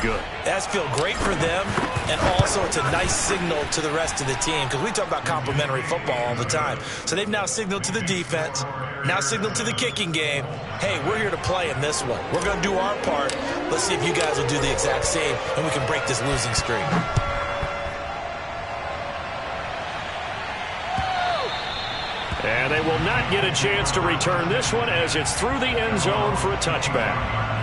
good. That's feel great for them, and also it's a nice signal to the rest of the team, because we talk about complementary football all the time. So they've now signaled to the defense, now signaled to the kicking game, hey, we're here to play in this one. We're going to do our part. Let's see if you guys will do the exact same, and we can break this losing streak. And they will not get a chance to return this one as it's through the end zone for a touchback.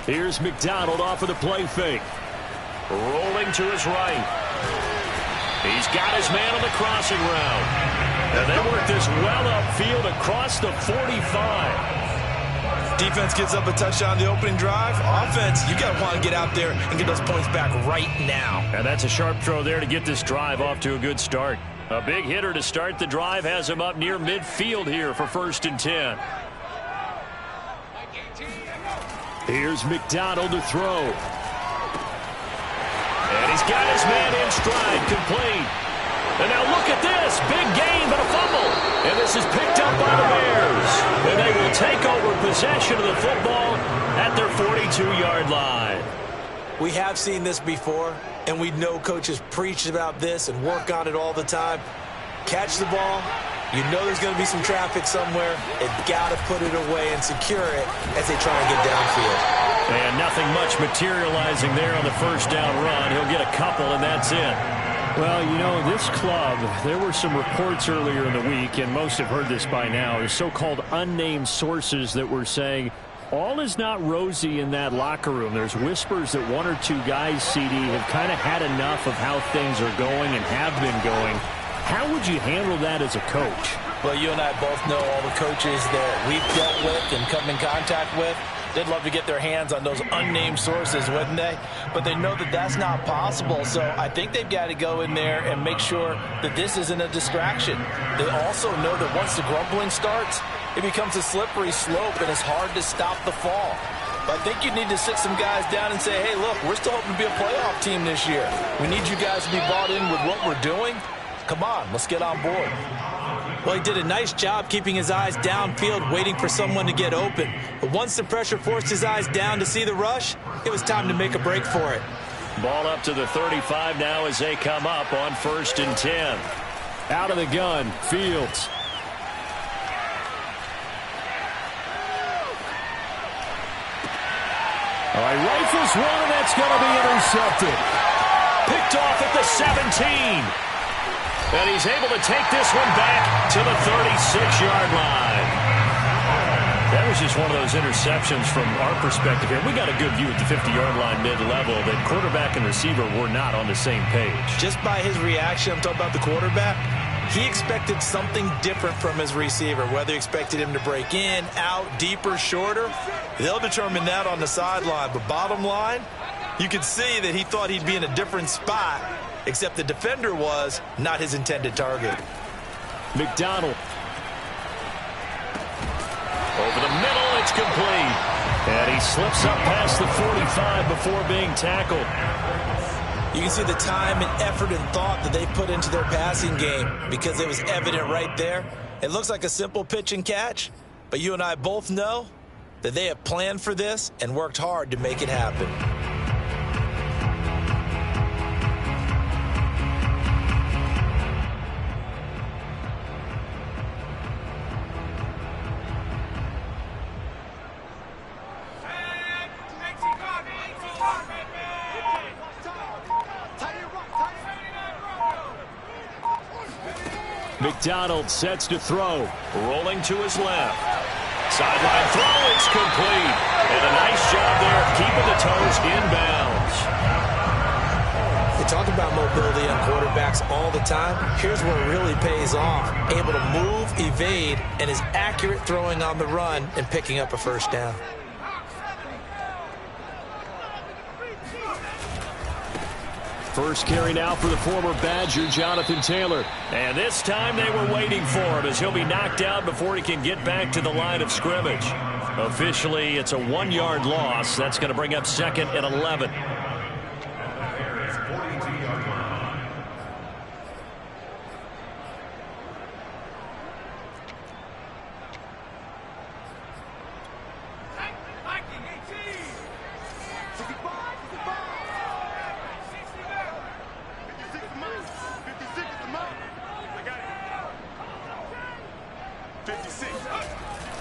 Here's McDonald off of the play fake. Rolling to his right. He's got his man on the crossing route. And they work this well upfield across the 45. Defense gives up a touchdown the opening drive. Offense, you got to want to get out there and get those points back right now. And that's a sharp throw there to get this drive off to a good start. A big hitter to start the drive has him up near midfield here for 1st and 10. Here's McDonald to throw. And he's got his man in stride, complete. And now look at this. Big gain, but a fumble. And this is picked up by the Bears. And they will take over possession of the football at their 42-yard line. We have seen this before, and we know coaches preach about this and work on it all the time. Catch the ball. You know there's going to be some traffic somewhere. They've got to put it away and secure it as they try and get downfield. And nothing much materializing there on the first down run. He'll get a couple, and that's it. Well, you know, this club, there were some reports earlier in the week, and most have heard this by now, the so-called unnamed sources that were saying all is not rosy in that locker room. There's whispers that one or two guys, CD, have kind of had enough of how things are going and have been going. How would you handle that as a coach? Well, you and I both know all the coaches that we've dealt with and come in contact with. They'd love to get their hands on those unnamed sources, wouldn't they? But they know that that's not possible, so I think they've got to go in there and make sure that this isn't a distraction. They also know that once the grumbling starts, it becomes a slippery slope, and it's hard to stop the fall. But I think you need to sit some guys down and say, hey, look, we're still hoping to be a playoff team this year. We need you guys to be bought in with what we're doing. Come on, let's get on board. Well, he did a nice job keeping his eyes downfield, waiting for someone to get open. But once the pressure forced his eyes down to see the rush, it was time to make a break for it. Ball up to the 35 now as they come up on 1st and 10. Out of the gun, Fields. All right, rifles one, and that's going to be intercepted. Picked off at the 17. And he's able to take this one back to the 36-yard line. That was just one of those interceptions from our perspective here. We got a good view at the 50-yard line mid-level that quarterback and receiver were not on the same page. Just by his reaction, I'm talking about the quarterback, he expected something different from his receiver, whether he expected him to break in, out, deeper, shorter. They'll determine that on the sideline. But bottom line, you could see that he thought he'd be in a different spot, except the defender was not his intended target. McDonald. Over the middle, it's complete. And he slips up past the 45 before being tackled. You can see the time and effort and thought that they put into their passing game because it was evident right there. It looks like a simple pitch and catch, but you and I both know that they have planned for this and worked hard to make it happen. McDonald sets to throw. Rolling to his left. Sideline throw, it's complete. And a nice job there of keeping the toes inbounds. You talk about mobility on quarterbacks all the time. Here's where it really pays off. Able to move, evade, and is accurate throwing on the run and picking up a first down. First carry now for the former Badger, Jonathan Taylor. And this time they were waiting for him as he'll be knocked out before he can get back to the line of scrimmage. Officially, it's a 1-yard loss. That's going to bring up 2nd and 11.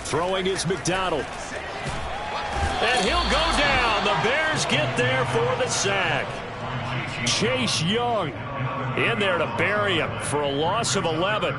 Throwing is McDonald. And he'll go down. The Bears get there for the sack. Chase Young in there to bury him for a loss of 11.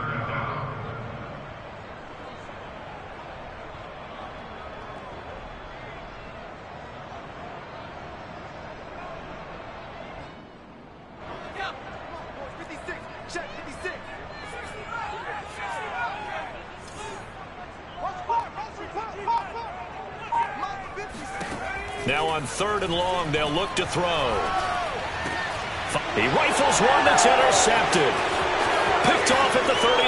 Now on 3rd and long, they'll look to throw. He rifles one that's intercepted. Picked off at the 39.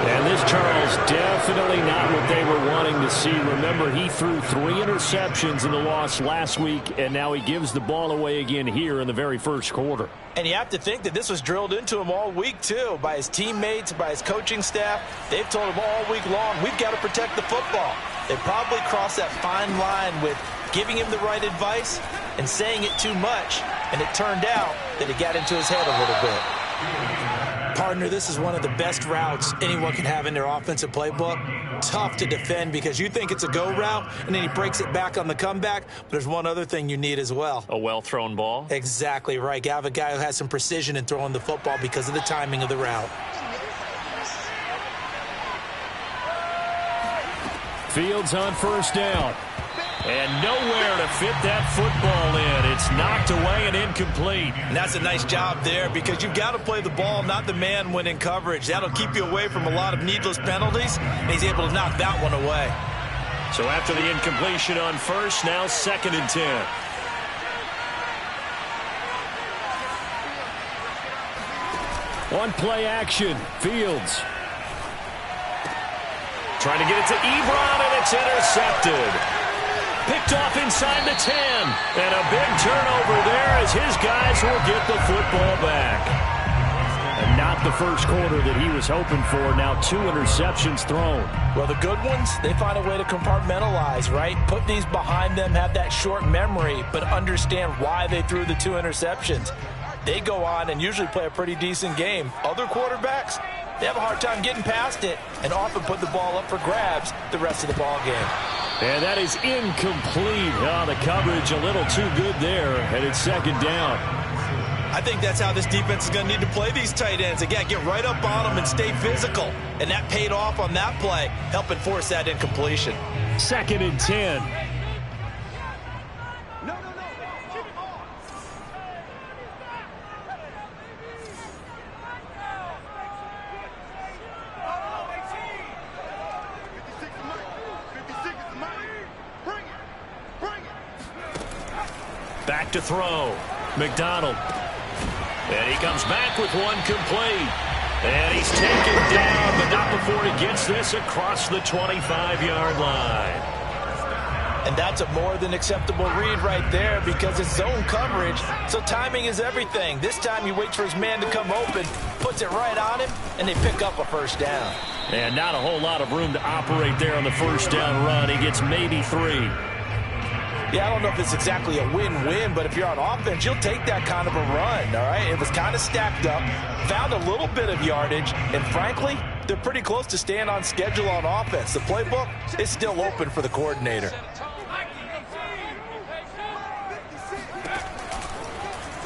And this, Charles, definitely not what they were wanting to see. Remember, he threw 3 interceptions in the loss last week, and now he gives the ball away again here in the very first quarter. And you have to think that this was drilled into him all week, too, by his teammates, by his coaching staff. They've told him all week long, we've got to protect the football. They probably crossed that fine line with giving him the right advice and saying it too much. And it turned out that it got into his head a little bit. Partner, this is one of the best routes anyone can have in their offensive playbook. Tough to defend because you think it's a go route, and then he breaks it back on the comeback. But there's one other thing you need as well. A well-thrown ball? Exactly right. You have a guy who has some precision in throwing the football because of the timing of the route. Fields on 1st down. And nowhere to fit that football in. It's knocked away and incomplete. And that's a nice job there because you've got to play the ball, not the man when in coverage. That'll keep you away from a lot of needless penalties, and he's able to knock that one away. So after the incompletion on 1st, now 2nd and 10. One play action. Fields. Trying to get it to Ebron, and it's intercepted. Picked off inside the 10. And a big turnover there as his guys will get the football back. And not the first quarter that he was hoping for. Now 2 interceptions thrown. Well, the good ones, they find a way to compartmentalize, right? Put these behind them, have that short memory, but understand why they threw the 2 interceptions. They go on and usually play a pretty decent game. Other quarterbacks, they have a hard time getting past it and often put the ball up for grabs the rest of the ball game. And that is incomplete. Oh, the coverage a little too good there, and it's 2nd down. I think that's how this defense is going to need to play these tight ends. Again, get right up on them and stay physical. And that paid off on that play, helping force that incompletion. 2nd and 10. Back to throw. McDonald. And he comes back with one complete. And he's taken down, but not before he gets this across the 25-yard line. And that's a more than acceptable read right there because it's zone coverage, so timing is everything. This time he waits for his man to come open, puts it right on him, and they pick up a first down. And not a whole lot of room to operate there on the first down run. He gets maybe 3. Yeah, I don't know if it's exactly a win-win, but if you're on offense, you'll take that kind of a run, all right? It was kind of stacked up, found a little bit of yardage, and frankly, they're pretty close to staying on schedule on offense. The playbook is still open for the coordinator.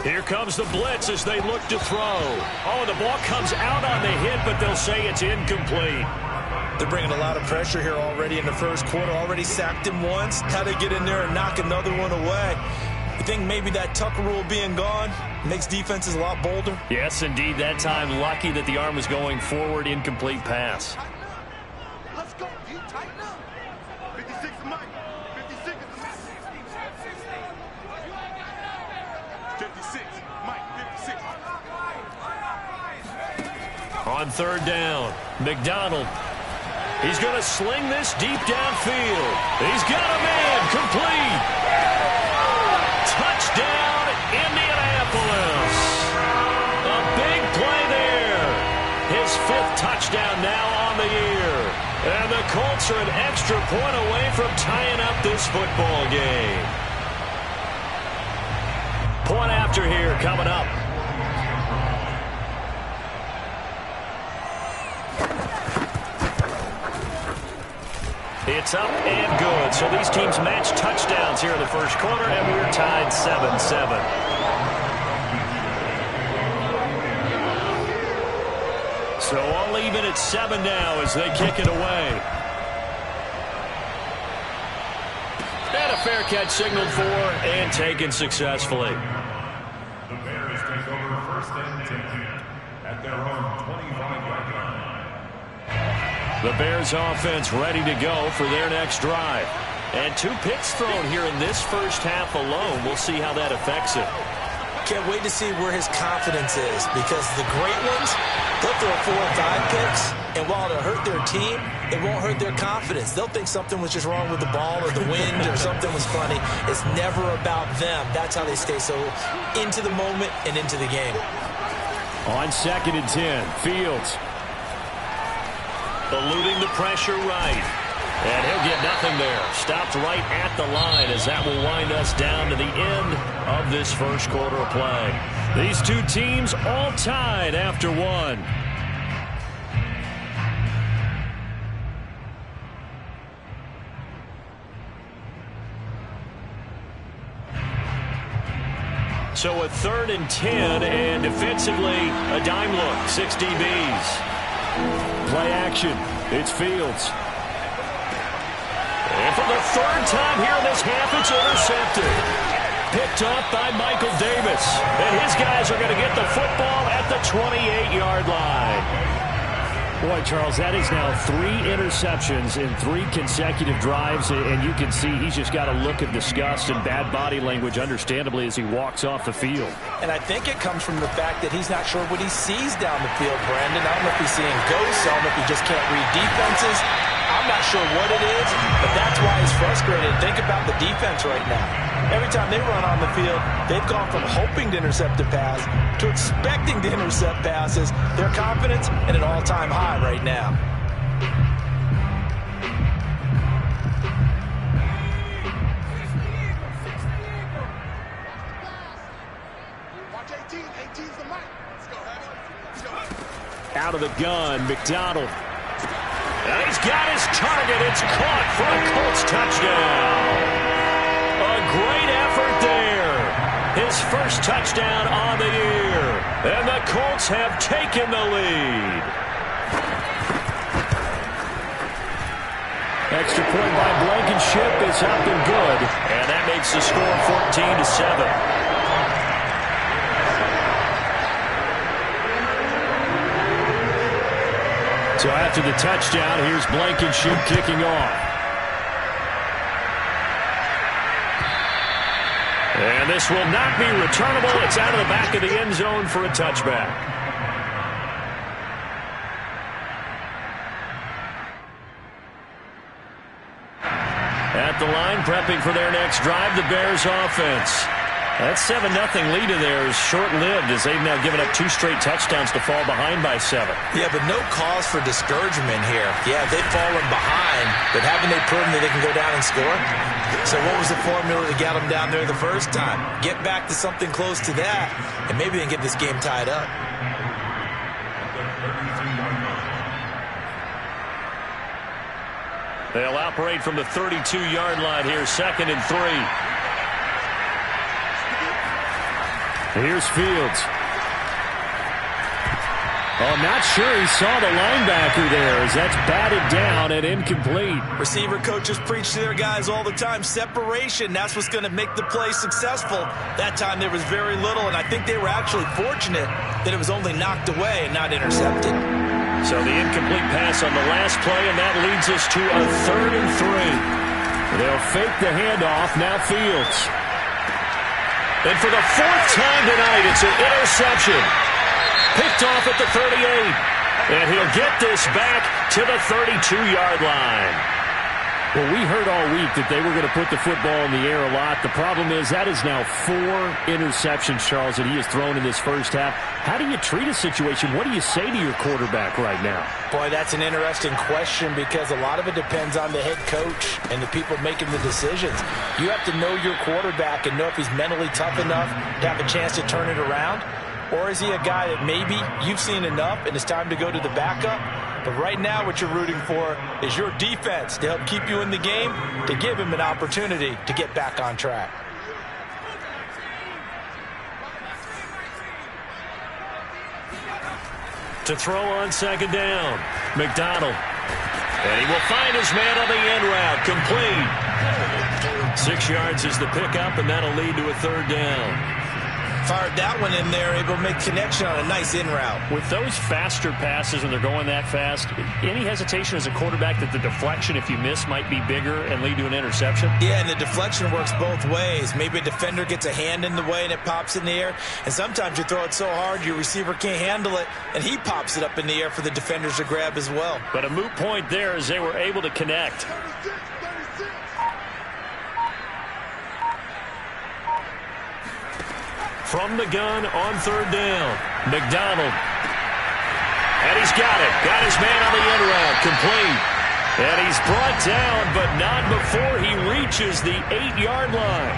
Here comes the blitz as they look to throw. Oh, the ball comes out on the hit, but they'll say it's incomplete. They're bringing a lot of pressure here already in the first quarter. Already sacked him once. How they get in there and knock another one away. You think maybe that Tucker rule being gone makes defenses a lot bolder? Yes, indeed. That time, lucky that the arm was going forward. Incomplete pass. Let's go. You tighten up. 56 is Mike. 56 is Mike. 56. Mike, 56. On third down, McDonald. He's going to sling this deep downfield. He's got a man. Complete. Touchdown, Indianapolis. A big play there. His 5th touchdown now on the year. And the Colts are an extra point away from tying up this football game. Point after here coming up. It's up and good. So these teams match touchdowns here in the first quarter, and we're tied 7-7. So all even at 7 now as they kick it away. And a fair catch signaled for and taken successfully. The Bears take over 1st and 10 at their own 25-yard line. The Bears offense ready to go for their next drive. And 2 picks thrown here in this first half alone. We'll see how that affects it. Can't wait to see where his confidence is, because the great ones, they'll throw 4 or 5 picks, and while it'll hurt their team, it won't hurt their confidence. They'll think something was just wrong with the ball or the wind or something was funny. It's never about them. That's how they stay so into the moment and into the game. On 2nd and 10, Fields. Eluding the pressure right. And he'll get nothing there. Stopped right at the line as that will wind us down to the end of this first quarter of play. These 2 teams all tied after 1. So a 3rd and 10, and defensively a dime look. 6 DBs. Play action. It's Fields. And for the 3rd time here in this half, it's intercepted. Picked up by Michael Davis. And his guys are going to get the football at the 28-yard line. Boy, Charles, that is now 3 interceptions in 3 consecutive drives, and you can see he's just got a look of disgust and bad body language, understandably, as he walks off the field. And I think it comes from the fact that he's not sure what he sees down the field, Brandon. I don't know if he's seeing ghosts. I don't know if he just can't read defenses. I'm not sure what it is, but that's why he's frustrated. Think about the defense right now. Every time they run on the field, they've gone from hoping to intercept a pass to expecting to intercept passes. Their confidence at an all-time high right now. Watch 18. 18's the mic. Let's go, Out of the gun, McDonald. And he's got his target. It's caught for a Colts touchdown. A great effort there. His first touchdown on the year. And the Colts have taken the lead. Extra point by Blankenship is up and good. And that makes the score 14-7. So after the touchdown, here's Blankenship kicking off. And this will not be returnable. It's out of the back of the end zone for a touchback. At the line, prepping for their next drive, the Bears offense. That 7-0 lead of theirs is short-lived as they've now given up 2 straight touchdowns to fall behind by 7. Yeah, but no cause for discouragement here. Yeah, they've fallen behind, but haven't they proven that they can go down and score? So what was the formula to get them down there the first time? Get back to something close to that, and maybe they can get this game tied up. They'll operate from the 32-yard line here, 2nd and 3. Here's Fields. Oh, I'm not sure he saw the linebacker there as that's batted down and incomplete. Receiver coaches preach to their guys all the time. Separation, that's what's going to make the play successful. That time there was very little, and I think they were actually fortunate that it was only knocked away and not intercepted. So the incomplete pass on the last play, and that leads us to a 3rd and 3. They'll fake the handoff. Now Fields. And for the 4th time tonight, it's an interception. Picked off at the 38. And he'll get this back to the 32-yard line. Well, we heard all week that they were going to put the football in the air a lot. The problem is that is now 4 interceptions, Charles, that he has thrown in this first half. How do you treat a situation? What do you say to your quarterback right now? Boy, that's an interesting question because a lot of it depends on the head coach and the people making the decisions. You have to know your quarterback and know if he's mentally tough enough to have a chance to turn it around. Or is he a guy that maybe you've seen enough and it's time to go to the backup? But right now what you're rooting for is your defense to help keep you in the game, to give him an opportunity to get back on track. To throw on 2nd down, McDonald. And he will find his man on the end route, complete. 6 yards is the pickup, and that'll lead to a 3rd down. Fired that one in there, able to make connection on a nice in route. With those faster passes and they're going that fast, any hesitation as a quarterback that the deflection, if you miss, might be bigger and lead to an interception? Yeah, and the deflection works both ways. Maybe a defender gets a hand in the way and it pops in the air. And sometimes you throw it so hard your receiver can't handle it, and he pops it up in the air for the defenders to grab as well. But a moot point there as they were able to connect. From the gun on 3rd down, McDonald. And he's got it. Got his man on the end route, complete. And he's brought down, but not before he reaches the 8-yard line.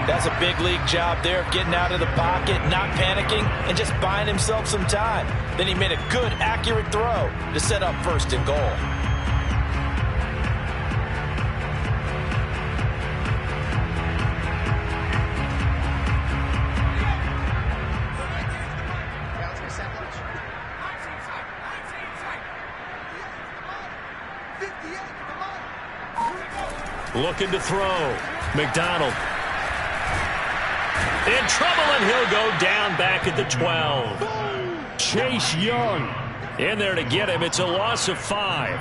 That's a big league job there of getting out of the pocket, not panicking, and just buying himself some time. Then he made a good, accurate throw to set up 1st and goal. Looking to throw. McDonald. In trouble, and he'll go down back at the 12. Chase Young in there to get him. It's a loss of 5.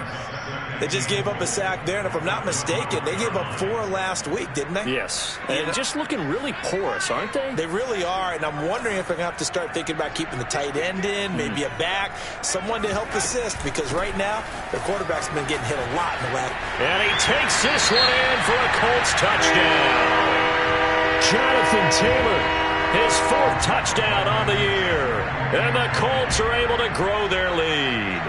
They just gave up a sack there, and if I'm not mistaken, they gave up 4 last week, didn't they? Yes. And just looking really porous, aren't they? They really are, and I'm wondering if they're going to have to start thinking about keeping the tight end in, maybe a back, someone to help assist, because right now, their quarterback's been getting hit a lot in the last. And he takes this one in for a Colts touchdown. Jonathan Taylor, his 4th touchdown on the year. And the Colts are able to grow their lead.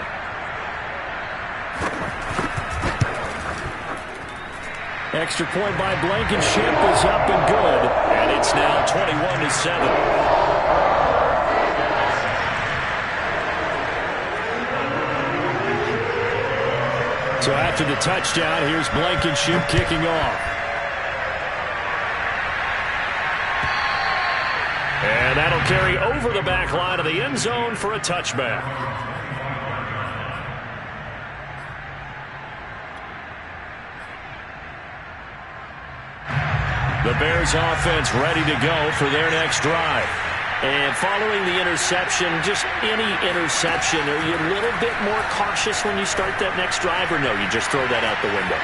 Extra point by Blankenship is up and good. And it's now 21-7. So after the touchdown, here's Blankenship kicking off. And that'll carry over the back line of the end zone for a touchback. The Bears offense ready to go for their next drive. And following the interception, just any interception, are you a little bit more cautious when you start that next drive, or no, you just throw that out the window?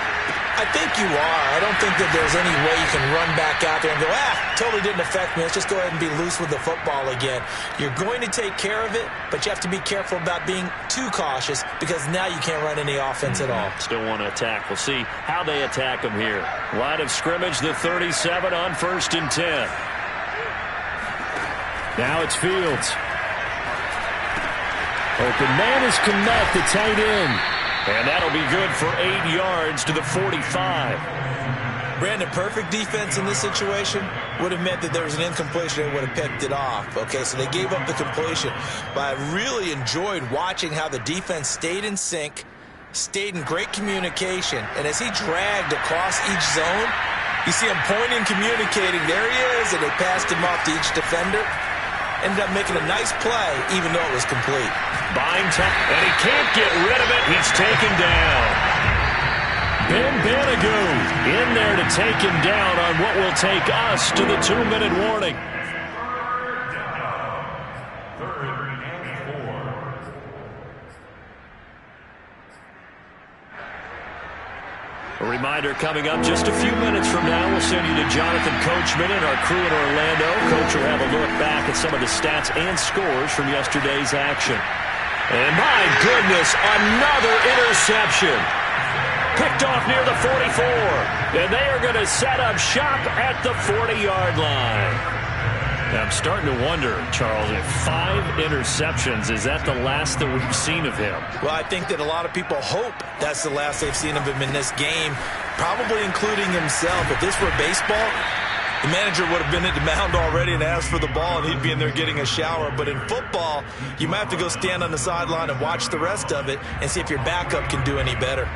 I think you are. I don't think that there's any way you can run back out there and go, totally didn't affect me. Let's just go ahead and be loose with the football again. You're going to take care of it, but you have to be careful about being too cautious because now you can't run any offense at all. Still want to attack. We'll see how they attack them here. Line of scrimmage, the 37 on 1st and 10. Now it's Fields. Open man is Kmet, the tight end. And that'll be good for 8 yards to the 45. Brandon, perfect defense in this situation would have meant that there was an incompletion and would have picked it off. Okay, so they gave up the completion. But I really enjoyed watching how the defense stayed in sync, stayed in great communication. And as he dragged across each zone, you see him pointing, communicating. There he is, and they passed him off to each defender. ended up making a nice play, even though it was complete. Buying time, and he can't get rid of it. He's taken down. Ben Banogu in there to take him down on what will take us to the 2-minute warning. A reminder coming up just a few minutes from now, we'll send you to Jonathan Coachman and our crew in Orlando. Coach will have a look back at some of the stats and scores from yesterday's action. And my goodness, another interception. Picked off near the 44. And they are going to set up shop at the 40-yard line. Now, I'm starting to wonder, Charles, if 5 interceptions, is that the last that we've seen of him? Well, I think that a lot of people hope that's the last they've seen of him in this game, probably including himself. If this were baseball, the manager would have been at the mound already and asked for the ball, and he'd be in there getting a shower. But in football, you might have to go stand on the sideline and watch the rest of it and see if your backup can do any better.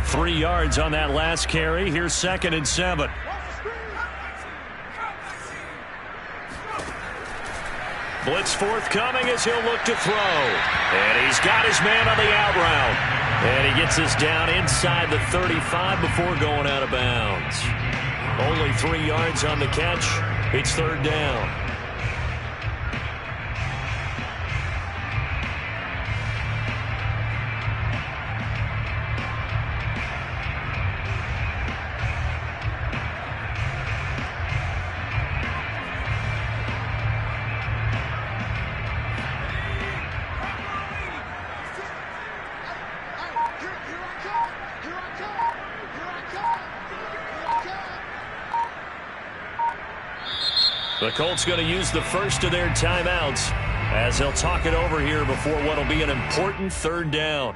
Three yards on that last carry. Here's 2nd and 7. Blitz forthcoming as he'll look to throw. And he's got his man on the out route. And he gets us down inside the 35 before going out of bounds. Only 3 yards on the catch. It's 3rd down. The Colts going to use the first of their timeouts as they'll talk it over here before what will be an important 3rd down.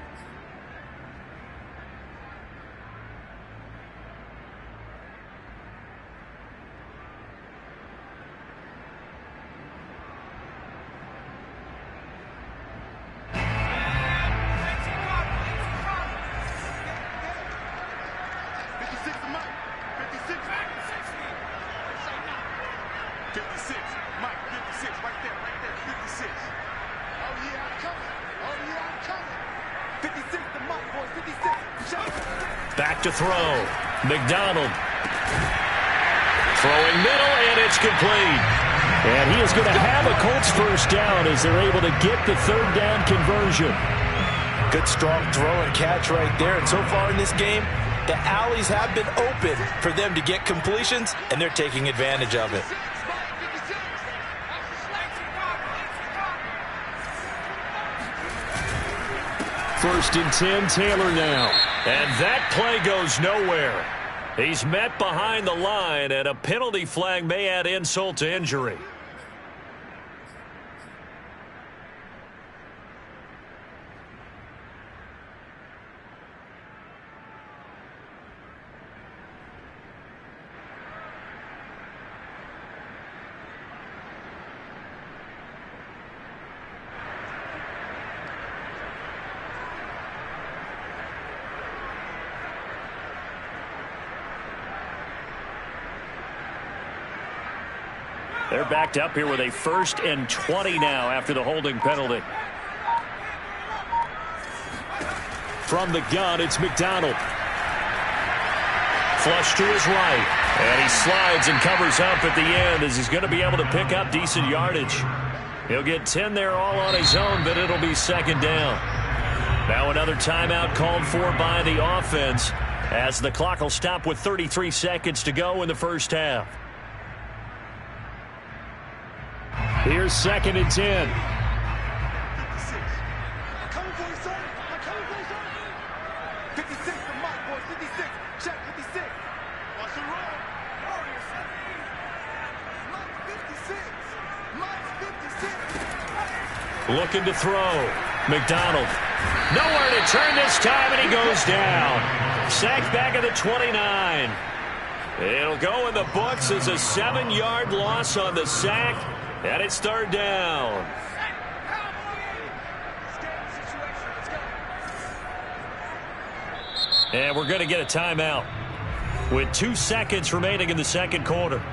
Back to throw. McDonald. Throwing middle, and it's complete. And he is going to have a Colts first down as they're able to get the 3rd down conversion. Good, strong throw and catch right there. And so far in this game, the alleys have been open for them to get completions, and they're taking advantage of it. First and 10, Taylor now. And that play goes nowhere. He's met behind the line, and a penalty flag may add insult to injury. They're backed up here with a 1st and 20 now after the holding penalty. From the gun, it's McDonald. Flush to his right. And he slides and covers up at the end as he's going to be able to pick up decent yardage. He'll get 10 there all on his own, but it'll be 2nd down. Now another timeout called for by the offense as the clock will stop with 33 seconds to go in the first half. Here's 2nd and 10. 56. I'm coming for you, sir. I'm coming for you, sir. 56, the mic, boys. 56. Check 56. Watch the roll. Mike 56. Mike 56. Looking to throw. McDonald. Nowhere to turn this time, and he goes down. Sacked back at the 29. It'll go in the books as a 7-yard loss on the sack. And it's 3rd down. And we're going to get a timeout with 2 seconds remaining in the second quarter.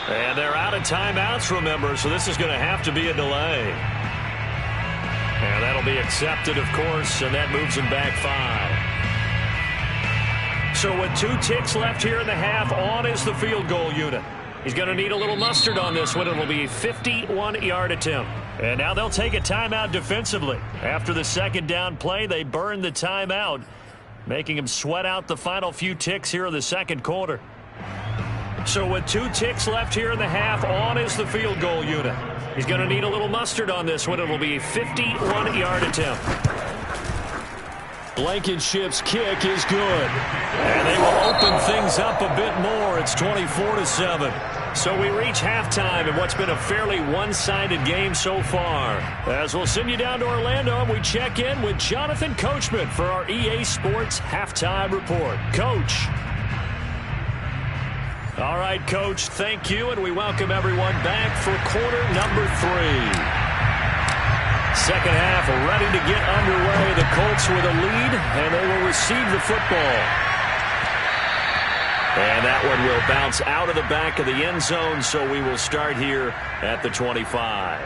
And they're out of timeouts, remember, so this is going to have to be a delay. And that'll be accepted, of course, and that moves them back 5. So with 2 ticks left here in the half, on is the field goal unit. He's going to need a little mustard on this one. It'll be a 51-yard attempt. And now they'll take a timeout defensively. After the second down play, they burn the timeout, making him sweat out the final few ticks here in the second quarter. So with 2 ticks left here in the half, on is the field goal unit. He's going to need a little mustard on this one. It'll be a 51-yard attempt. Blankenship's kick is good. And they will open things up a bit more. It's 24-7. So we reach halftime in what's been a fairly one-sided game so far. As we'll send you down to Orlando, we check in with Jonathan Coachman for our EA Sports Halftime Report. Coach. All right, Coach, thank you, and we welcome everyone back for quarter number 3. Second half ready to get underway. The Colts with a lead, and they will receive the football. And that one will bounce out of the back of the end zone, so we will start here at the 25.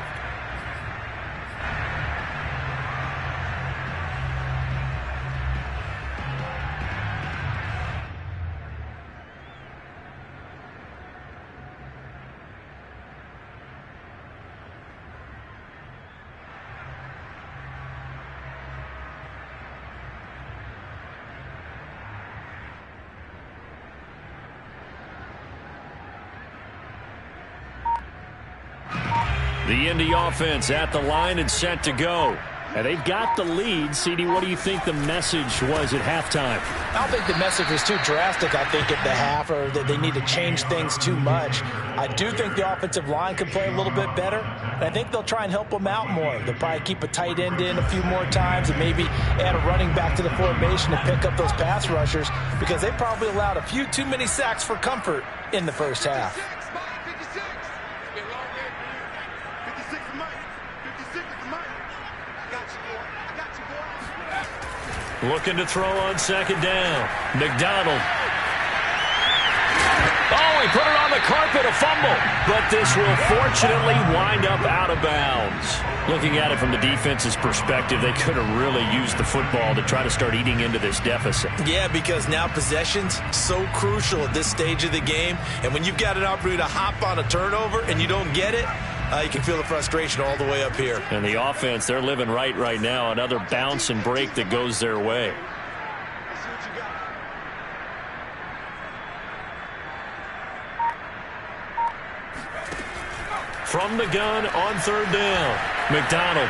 The Indy offense at the line and set to go. And they've got the lead. CD, what do you think the message was at halftime? I don't think the message was too drastic, I think, at the half, or that they need to change things too much. I do think the offensive line could play a little bit better, and I think they'll try and help them out more. They'll probably keep a tight end in a few more times and maybe add a running back to the formation to pick up those pass rushers, because they probably allowed a few too many sacks for comfort in the first half. Looking to throw on second down. McDonald. Oh, he put it on the carpet, a fumble. But this will fortunately wind up out of bounds. Looking at it from the defense's perspective, they could have really used the football to try to start eating into this deficit. Yeah, because now possession's so crucial at this stage of the game. And when you've got an opportunity to hop on a turnover and you don't get it, you can feel the frustration all the way up here. And the offense, they're living right now. Another bounce and break that goes their way. From the gun on third down, McDonald.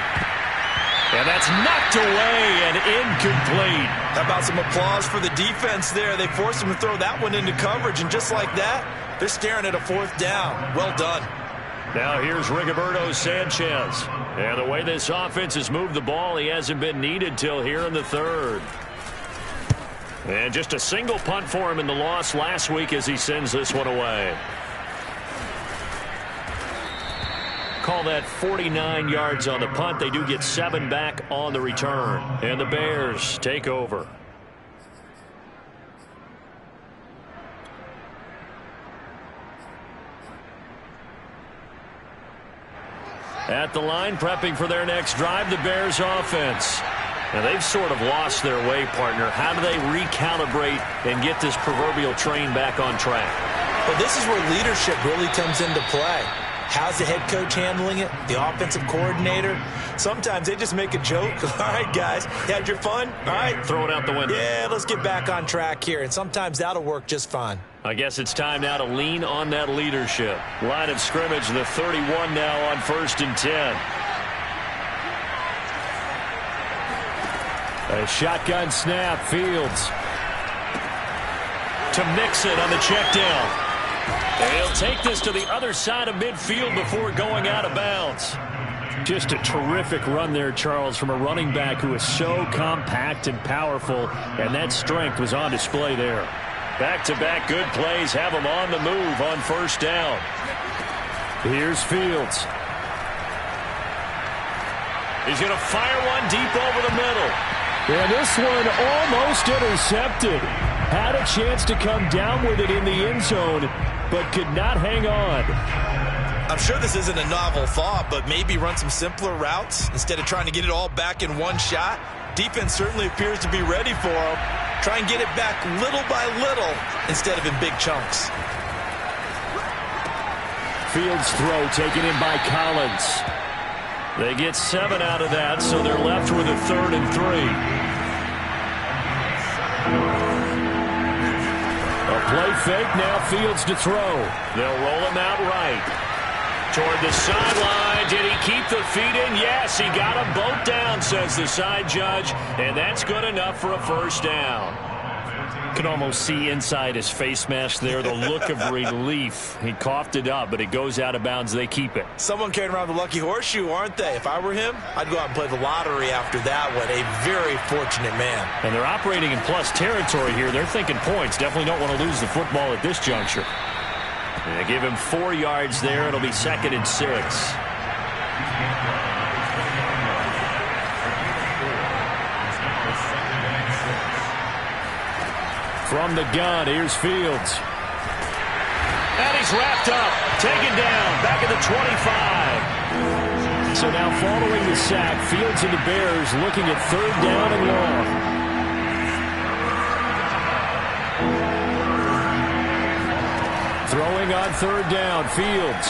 And that's knocked away and incomplete. How about some applause for the defense there? They forced him to throw that one into coverage, and just like that, they're staring at a fourth down. Well done. Now here's Rigoberto Sanchez. And the way this offense has moved the ball, he hasn't been needed till here in the third. And just a single punt for him in the loss last week as he sends this one away. Call that 49 yards on the punt. They do get 7 back on the return. And the Bears take over. At the line, prepping for their next drive, the Bears offense. Now, they've sort of lost their way, partner. How do they recalibrate and get this proverbial train back on track? Well, this is where leadership really comes into play. How's the head coach handling it? The offensive coordinator? Sometimes they just make a joke. All right, guys, you had your fun? All right. Throw it out the window. Yeah, let's get back on track here, and sometimes that'll work just fine. I guess it's time now to lean on that leadership. Line of scrimmage, the 31 now on 1st and 10. A shotgun snap, Fields. To Mixon on the check down. And he'll take this to the other side of midfield before going out of bounds. Just a terrific run there, Charles, from a running back who is so compact and powerful, and that strength was on display there. Back-to-back good plays have him on the move on 1st down. Here's Fields. He's going to fire one deep over the middle. And this one almost intercepted. Had a chance to come down with it in the end zone, but could not hang on. I'm sure this isn't a novel thought, but maybe run some simpler routes instead of trying to get it all back in one shot. Defense certainly appears to be ready for him. Try and get it back little by little instead of in big chunks. Fields throw taken in by Collins. They get 7 out of that, so they're left with a 3rd and 3. A play fake, now Fields to throw. They'll roll him out right. Toward the sideline. Did he keep the feet in? Yes, he got them both down, says the side judge. And that's good enough for a 1st down. You can almost see inside his face mask there the look of relief. He coughed it up, but it goes out of bounds. They keep it. Someone carrying around the lucky horseshoe, aren't they? If I were him, I'd go out and play the lottery after that one. A very fortunate man. And they're operating in plus territory here. They're thinking points. Definitely don't want to lose the football at this juncture. And they give him 4 yards there. It'll be 2nd and 6. From the gun, here's Fields. And he's wrapped up, taken down, back at the 25. So now following the sack, Fields and the Bears looking at 3rd down and long. Throwing on 3rd down, Fields.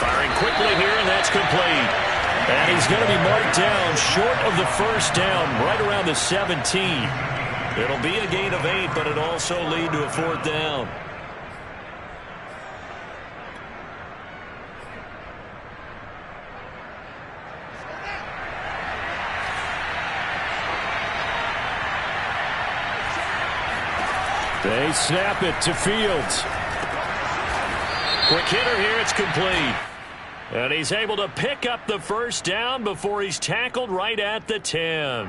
Firing quickly here, and that's complete. And he's going to be marked down short of the 1st down, right around the 17. It'll be a gain of 8, but it'll also lead to a 4th down. They snap it to Fields. Quick hitter here, it's complete. And he's able to pick up the 1st down before he's tackled right at the 10.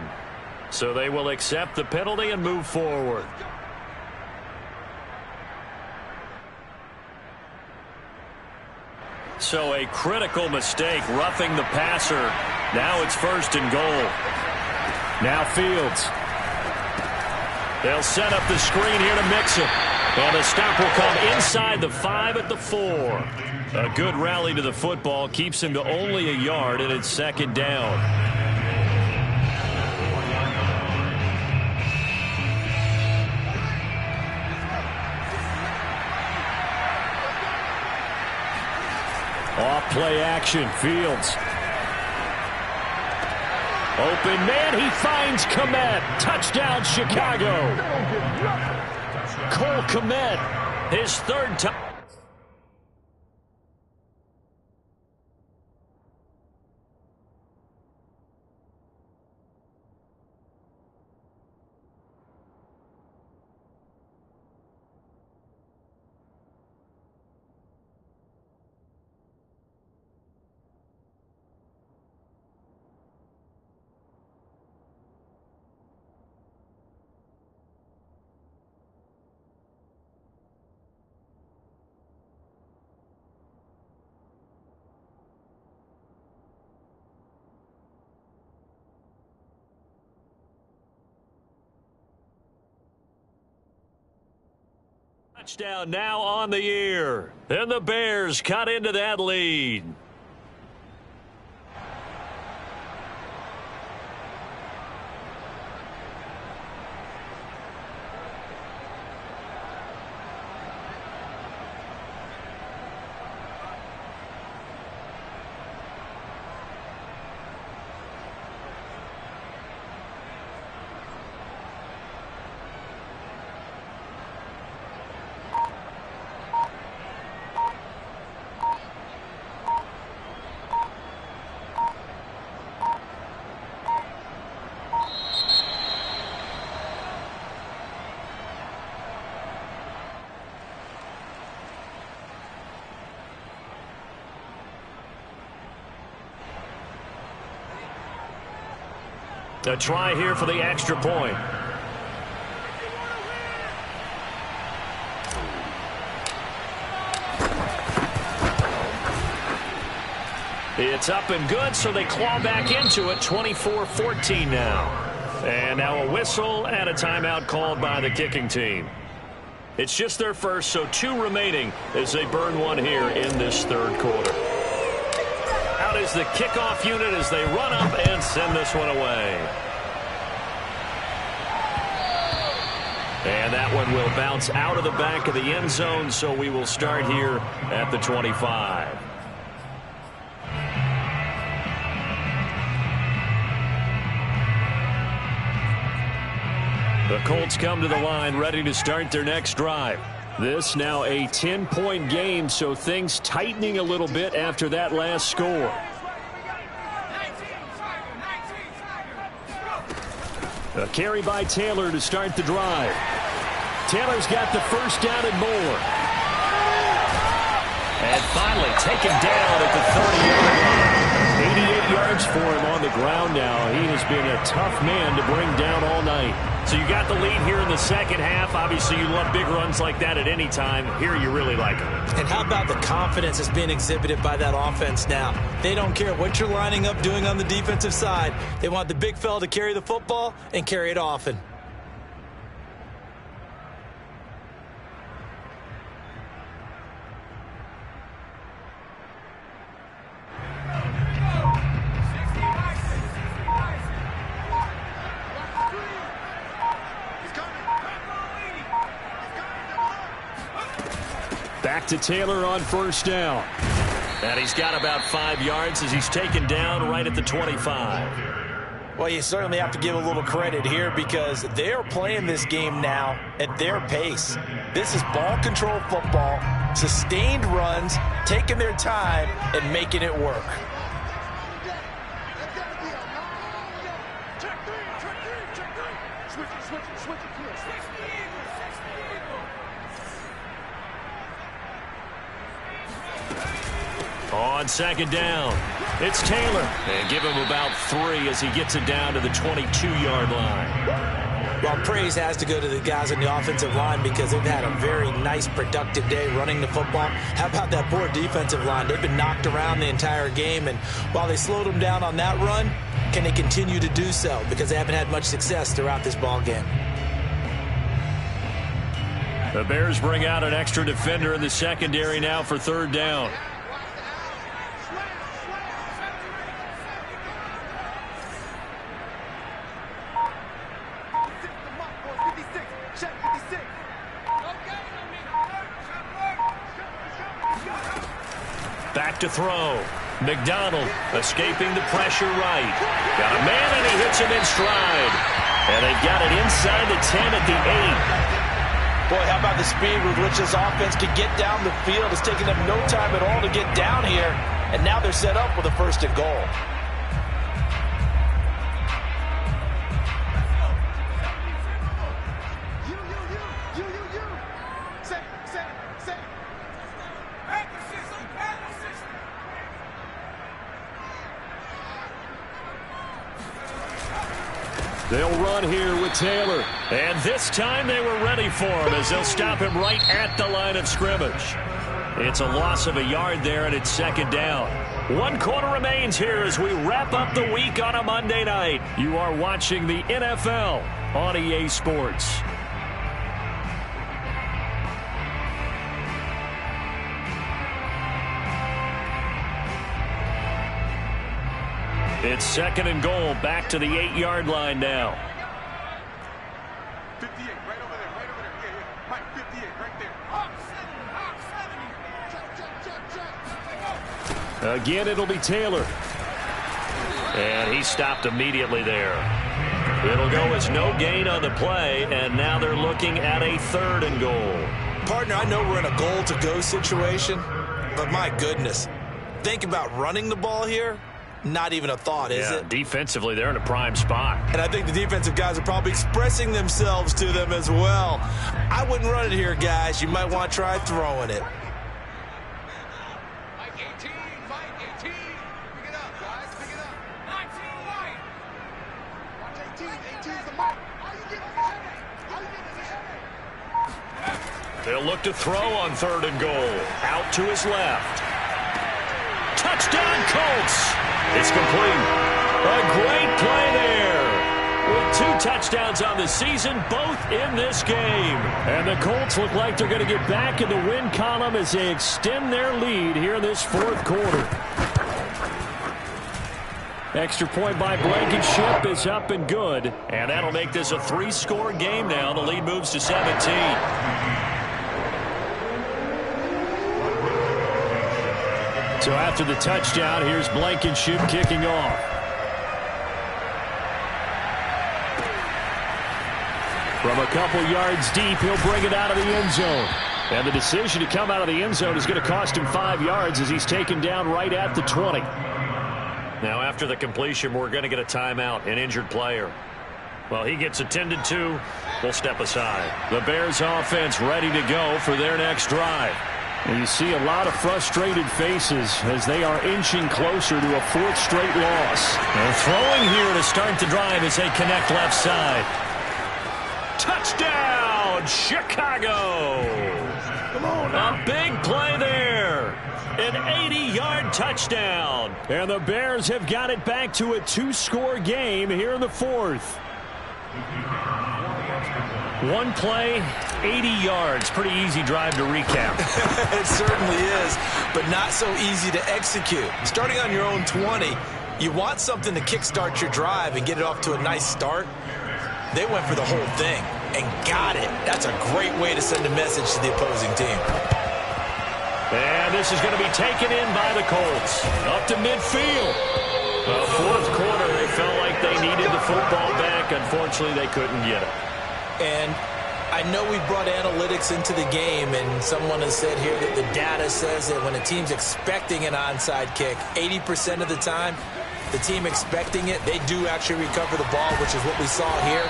So they will accept the penalty and move forward. So a critical mistake, roughing the passer. Now it's 1st and goal. Now Fields. They'll set up the screen here to Mixon. And the stop will come inside the 5 at the 4. A good rally to the football keeps him to only a yard, and it's 2nd down. Off play action, Fields. Open man, he finds Kmet. Touchdown, Chicago. Cole Kmet, his 3rd time. Touchdown now on the year. And the Bears cut into that lead. A try here for the extra point. It's up and good, so they claw back into it. 24-14 now. And now a whistle and a timeout called by the kicking team. It's just their first, so 2 remaining as they burn one here in this third quarter. Out is the kickoff unit as they run up and send this one away. And that one will bounce out of the back of the end zone, so we will start here at the 25. The Colts come to the line ready to start their next drive. This now a 10-point game, so things tightening a little bit after that last score. A carry by Taylor to start the drive. Taylor's got the first down and more. And finally taken down at the 30-yard line. 88 yards for him on the ground now. He has been a tough man to bring down all night. So you got the lead here in the second half. Obviously, you love big runs like that at any time. Here, you really like them. And how about the confidence that's being exhibited by that offense now? They don't care what you're lining up doing on the defensive side. They want the big fella to carry the football and carry it often. Back to Taylor on first down. And he's got about 5 yards as he's taken down right at the 25. Well, you certainly have to give a little credit here because they're playing this game now at their pace. This is ball control football, sustained runs, taking their time and making it work. On second down, it's Taylor. And give him about 3 as he gets it down to the 22-yard line. Well, praise has to go to the guys on the offensive line because they've had a very nice, productive day running the football. How about that poor defensive line? They've been knocked around the entire game, and while they slowed them down on that run, can they continue to do so? Because they haven't had much success throughout this ball game. The Bears bring out an extra defender in the secondary now for third down. Back to throw. McDonald escaping the pressure right. Got a man and he hits him in stride. And they've got it inside the 10 at the 8. Boy, how about the speed with which this offense can get down the field? It's taking them no time at all to get down here. And now they're set up with a first and goal. They'll run here with Taylor. And this time they were ready for him as they'll stop him right at the line of scrimmage. It's a loss of a yard there, and it's second down. 1 quarter remains here as we wrap up the week on a Monday night. You are watching the NFL on EA Sports. It's second and goal, back to the 8-yard line now. 58, right over there, right over there. Yeah, yeah. Mike, 58, right there. Hawk 70, Again, it'll be Taylor. And he stopped immediately there. It'll go as no gain on the play, and now they're looking at a third and goal. Partner, I know we're in a goal-to-go situation, but my goodness, think about running the ball here. Not even a thought, is it? Defensively, they're in a prime spot. And I think the defensive guys are probably expressing themselves to them as well. I wouldn't run it here, guys. You might want to try throwing it. Mike 18, Mike 18. Pick it up, guys, pick it up. 19, Mike. Watch They'll look to throw on 3rd and goal. Out to his left. Touchdown, Colts. It's complete. A great play there. With 2 touchdowns on the season, both in this game. And the Colts look like they're going to get back in the win column as they extend their lead here in this 4th quarter. Extra point by Blankenship is up and good. And that'll make this a 3-score game now. The lead moves to 17. So after the touchdown, here's Blankenship kicking off. From a couple yards deep, he'll bring it out of the end zone. And the decision to come out of the end zone is going to cost him 5 yards as he's taken down right at the 20. Now after the completion, we're going to get a timeout, an injured player. Well, he gets attended to. We'll step aside. The Bears offense ready to go for their next drive. And you see a lot of frustrated faces as they are inching closer to a 4th straight loss. And throwing here to start the drive as they connect left side. Touchdown, Chicago! Come on now. A big play there. An 80-yard touchdown. And the Bears have got it back to a 2-score game here in the 4th. One play, 80 yards. Pretty easy drive to recap. It certainly is, but not so easy to execute. Starting on your own 20, you want something to kickstart your drive and get it off to a nice start. They went for the whole thing and got it. That's a great way to send a message to the opposing team. And this is going to be taken in by the Colts. Up to midfield. The 4th quarter, they felt like they needed the football back. Unfortunately, they couldn't get it. And I know we brought analytics into the game, and someone has said here that the data says that when a team's expecting an onside kick, 80% of the time, the team expecting it, they do actually recover the ball, which is what we saw here.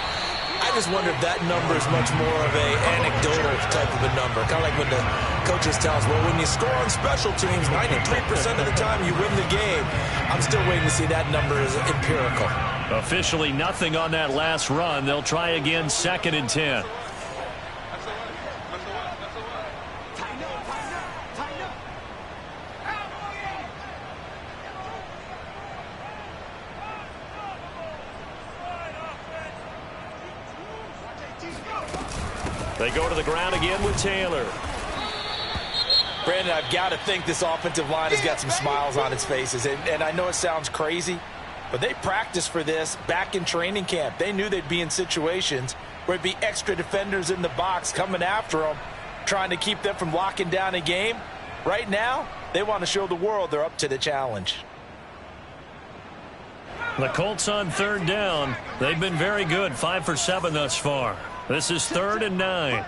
I just wonder if that number is much more of a anecdotal type of a number. Kind of like when the coaches tell us, well, when you score on special teams, 93% of the time you win the game. I'm still waiting to see that number is empirical. Officially nothing on that last run. They'll try again, 2nd and 10. They go to the ground again with Taylor. Brandon, I've got to think this offensive line has got some smiles on its faces. And I know it sounds crazy, but they practiced for this back in training camp. They knew they'd be in situations where it'd be extra defenders in the box coming after them, trying to keep them from locking down a game. Right now, they want to show the world they're up to the challenge. The Colts on 3rd down. They've been very good, 5 for 7 thus far. This is 3rd and 9.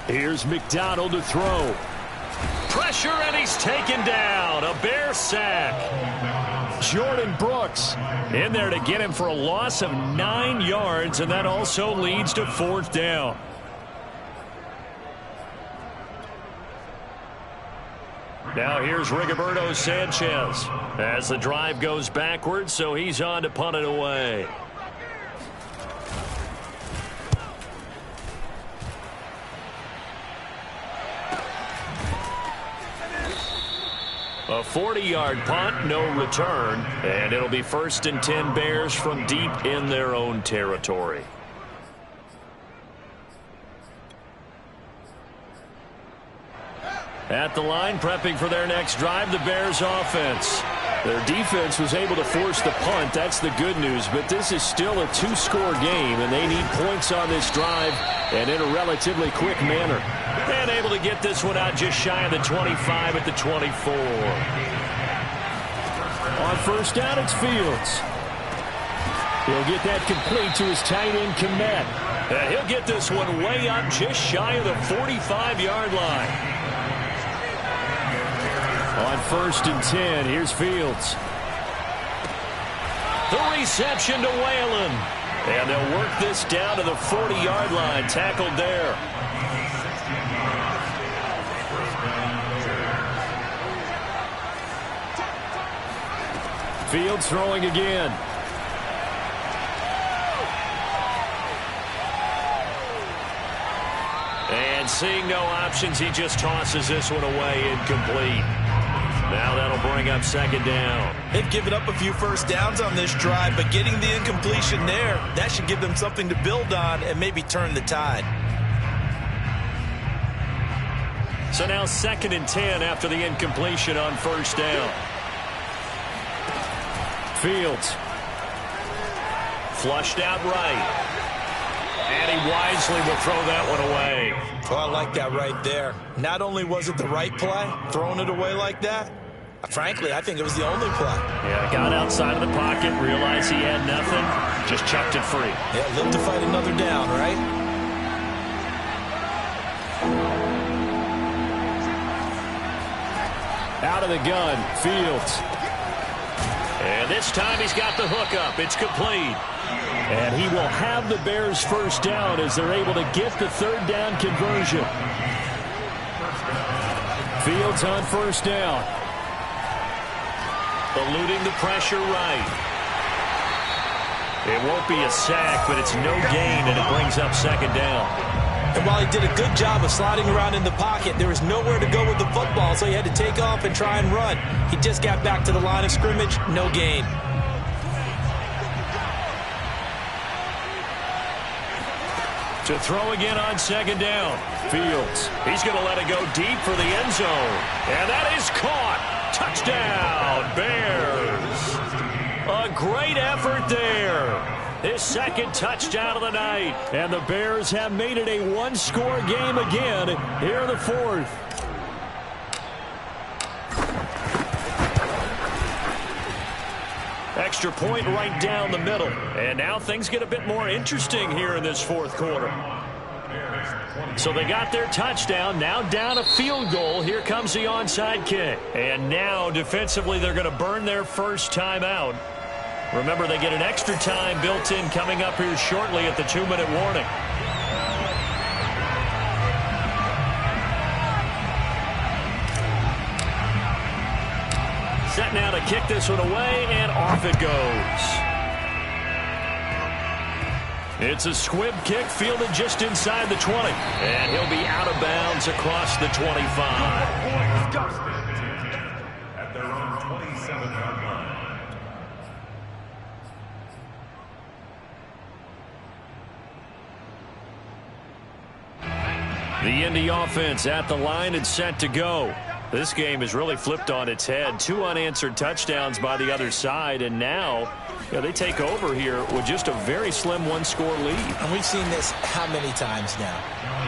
Here's McDonald to throw. Pressure, and he's taken down. A Bear sack. Jordan Brooks in there to get him for a loss of 9 yards, and that also leads to 4th down. Now here's Rigoberto Sanchez as the drive goes backwards, so he's on to punt it away. A 40-yard punt, no return, and it'll be 1st and 10 Bears from deep in their own territory. At the line, prepping for their next drive, the Bears offense. Their defense was able to force the punt. That's the good news, but this is still a 2-score game, and they need points on this drive and in a relatively quick manner. And able to get this one out just shy of the 25 at the 24. On 1st down, it's Fields. He'll get that complete to his tight end, Kmet. And he'll get this one way up just shy of the 45-yard line. On 1st and 10, here's Fields. The reception to Whalen. And they'll work this down to the 40-yard line, tackled there. Fields throwing again. And seeing no options, he just tosses this one away, incomplete. Now that'll bring up second down. They've given up a few first downs on this drive, but getting the incompletion there, that should give them something to build on and maybe turn the tide. So now 2nd and 10 after the incompletion on first down. Fields. Flushed out right. And he wisely will throw that one away. Oh, I like that right there. Not only was it the right play, throwing it away like that, frankly, I think it was the only play. Yeah, got outside of the pocket, realized he had nothing, just chucked it free. Yeah, live to fight another down, right? Out of the gun, Fields. And this time he's got the hook up. It's complete. And he will have the Bears first down as they're able to get the 3rd down conversion. Fields on first down. Eluding the pressure right. It won't be a sack, but it's no gain, and it brings up 2nd down. And while he did a good job of sliding around in the pocket, there was nowhere to go with the football, so he had to take off and try and run. He just got back to the line of scrimmage, no gain. To throw again on 2nd down. Fields. He's going to let it go deep for the end zone. And that is caught. Touchdown, Bears. A great effort there. His 2nd touchdown of the night. And the Bears have made it a one-score game again here in the 4th. Extra point right down the middle. And now things get a bit more interesting here in this 4th quarter. So they got their touchdown, now down a field goal. Here comes the onside kick. And now defensively they're going to burn their first timeout. Remember, they get an extra time built in coming up here shortly at the 2-minute warning. Set now to kick this one away, and off it goes. It's a squib kick fielded just inside the 20. And he'll be out of bounds across the 25. At their own 27-yard line. The Indy offense at the line and set to go. This game is really flipped on its head. 2 unanswered touchdowns by the other side, and now they take over here with just a very slim one-score lead. And we've seen this how many times now?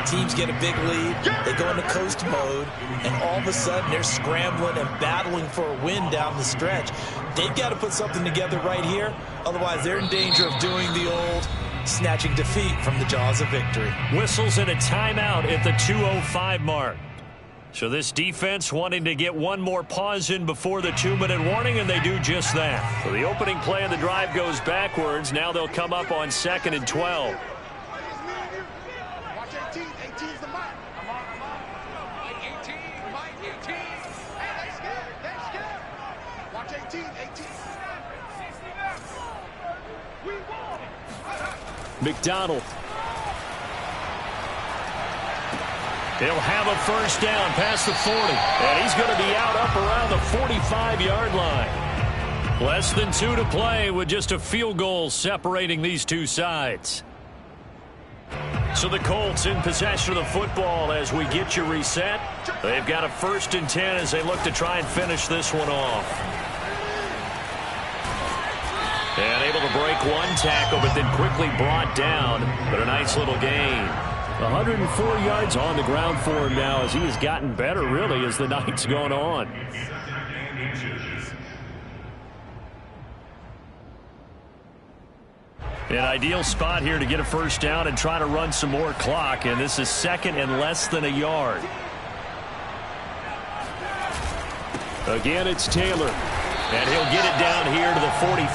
Teams get a big lead, they go into coast mode, and all of a sudden they're scrambling and battling for a win down the stretch. They've got to put something together right here, otherwise they're in danger of doing the old snatching defeat from the jaws of victory. Whistles and a timeout at the 2:05 mark. So this defense wanting to get one more pause in before the 2-minute warning, and they do just that. So the opening play of the drive goes backwards. Now they'll come up on 2nd and 12. Watch 18. 18's the mark. Mike 18. Mike 18. Hey, they scared. They scared. Watch 18. 18. We won. McDonald. He'll have a first down past the 40. And he's going to be out up around the 45-yard line. Less than 2 to play with just a field goal separating these two sides. So the Colts in possession of the football as we get you reset. They've got a 1st and 10 as they look to try and finish this one off. And able to break one tackle, but then quickly brought down. But a nice little gain. 104 yards on the ground for him now as he has gotten better, really, as the night's gone on. An ideal spot here to get a first down and try to run some more clock, and this is 2nd and less than a yard. Again, it's Taylor, and he'll get it down here to the 43.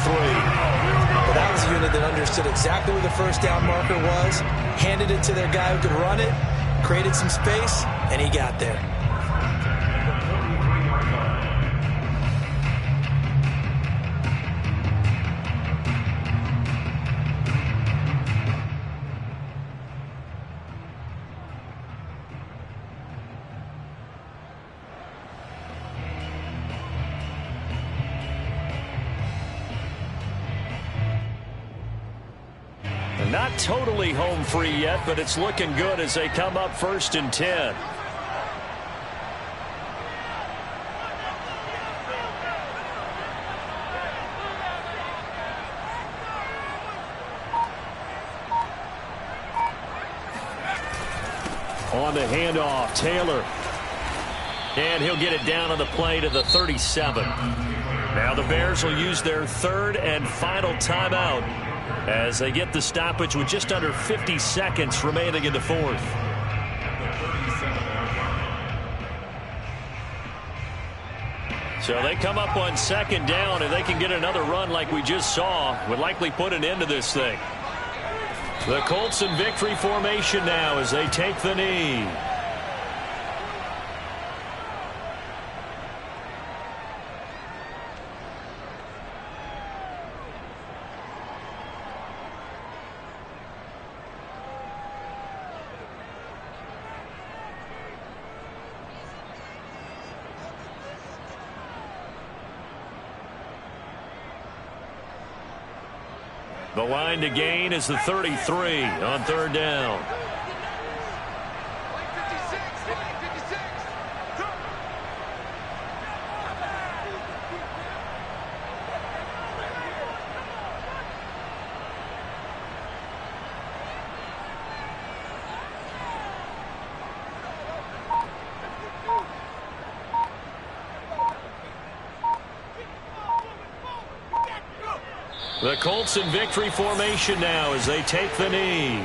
Well, that was a unit that understood exactly where the first down marker was, handed it to their guy who could run it, created some space, and he got there. Not totally home free yet, but it's looking good as they come up 1st and 10. On the handoff, Taylor. And he'll get it down on the play to the 37. Now the Bears will use their 3rd and final timeout as they get the stoppage with just under 50 seconds remaining in the 4th. So they come up on 2nd down, and they can get another run like we just saw. Would likely put an end to this thing. The Colts in victory formation now as they take the knee. The line to gain is the 33 on 3rd down. The Colts in victory formation now as they take the knee.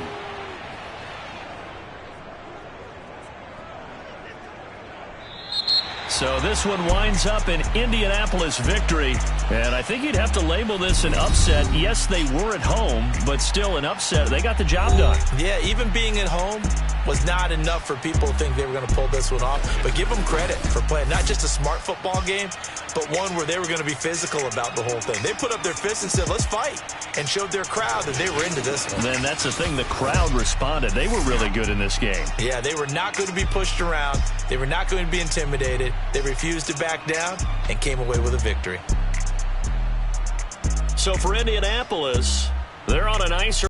So this one winds up an Indianapolis victory. And I think you'd have to label this an upset. Yes, they were at home, but still an upset. They got the job done. Yeah, even being at home was not enough for people to think they were going to pull this one off. But give them credit for playing not just a smart football game, but one where they were going to be physical about the whole thing. They put up their fists and said, let's fight, and showed their crowd that they were into this one. Then that's the thing. The crowd responded. They were really good in this game. Yeah, they were not going to be pushed around. They were not going to be intimidated. They refused to back down and came away with a victory. So for Indianapolis, they're on a nice